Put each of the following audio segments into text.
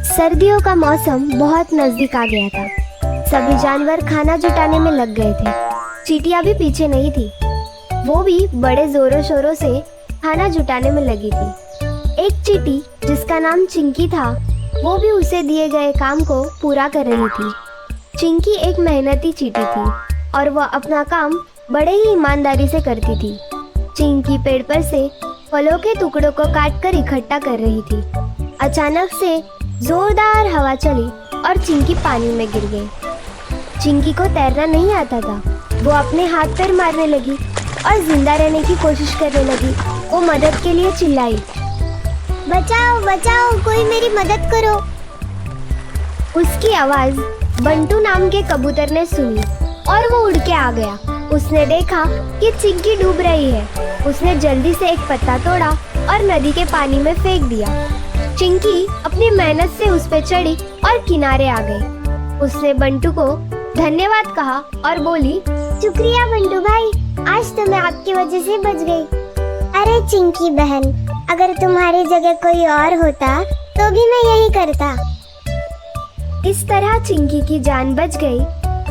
सर्दियों का मौसम बहुत नजदीक आ गया था। सभी जानवर खाना जुटाने में लग गए थे। चींटियां भी पीछे नहीं थी। वो भी बड़े जोरों शोरों से खाना जुटाने में लगी थी। एक चींटी जिसका नाम चिंकी था, वो भी उसे दिए गए काम को पूरा कर रही थी। चिंकी एक मेहनती चींटी थी और वह अपना काम बड़े ही ईमानदारी से करती थी। चिंकी पेड़ पर से फलों के टुकड़ों को काटकर इकट्ठा कर रही थी। अचानक से जोरदार हवा चली और चिंकी पानी में गिर गई। चिंकी को तैरना नहीं आता था। वो अपने हाथ पैर मारने लगी और जिंदा रहने की कोशिश करने लगी। वो मदद के लिए चिल्लाई, बचाओ बचाओ, कोई मेरी मदद करो। उसकी आवाज बंटू नाम के कबूतर ने सुनी और वो उड़ के आ गया। उसने देखा कि चिंकी डूब रही है। उसने जल्दी से एक पत्ता तोड़ा और नदी के पानी में फेंक दिया। चिंकी अपनी मेहनत से उस पे चढ़ी और किनारे आ गई। उसने बंटू को धन्यवाद कहा और बोली, शुक्रिया बंटू भाई, आज तो मैं आपकी वजह से बच गई। अरे चिंकी बहन, अगर तुम्हारी जगह कोई और होता तो भी मैं यही करता। इस तरह चिंकी की जान बच गई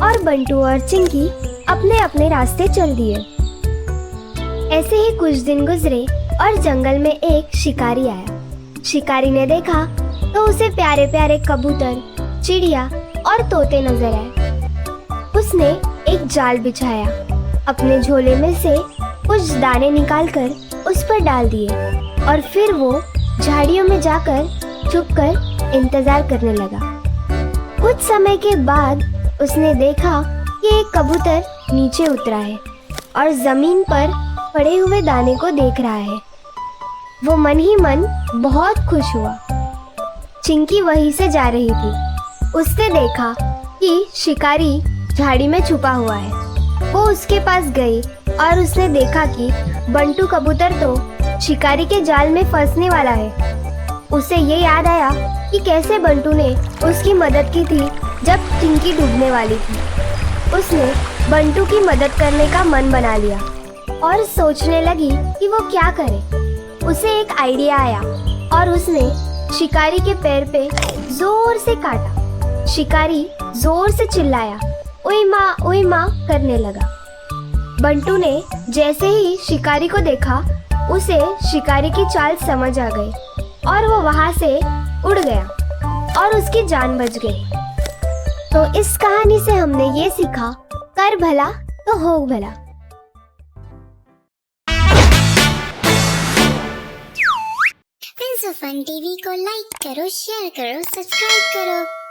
और बंटू और चिंकी अपने अपने रास्ते चल दिए। ऐसे ही कुछ दिन गुजरे और जंगल में एक शिकारी आया। शिकारी ने देखा तो उसे प्यारे प्यारे कबूतर, चिड़िया और तोते नजर आए। उसने एक जाल बिछाया, अपने झोले में से कुछ दाने निकालकर उस पर डाल दिए और फिर वो झाड़ियों में जाकर छुपकर इंतजार करने लगा। कुछ समय के बाद उसने देखा कि एक कबूतर नीचे उतरा है और जमीन पर पड़े हुए दाने को देख रहा है। वो मन ही मन बहुत खुश हुआ। चिंकी वहीं से जा रही थी। उसने देखा कि शिकारी झाड़ी में छुपा हुआ है। वो उसके पास गई और उसने देखा कि बंटू कबूतर तो शिकारी के जाल में फंसने वाला है। उसे ये याद आया कि कैसे बंटू ने उसकी मदद की थी जब चिंकी डूबने वाली थी। उसने बंटू की मदद करने का मन बना लिया और सोचने लगी कि वो क्या करे। उसे एक आइडिया आया और उसने शिकारी के पैर पे जोर से काटा। शिकारी जोर से चिल्लाया, ओए माँ करने लगा। बंटू ने जैसे ही शिकारी को देखा, उसे शिकारी की चाल समझ आ गई और वो वहां से उड़ गया और उसकी जान बच गई। तो इस कहानी से हमने ये सीखा, कर भला तो हो भला। फन टीवी को लाइक करो, शेयर करो, सब्सक्राइब करो।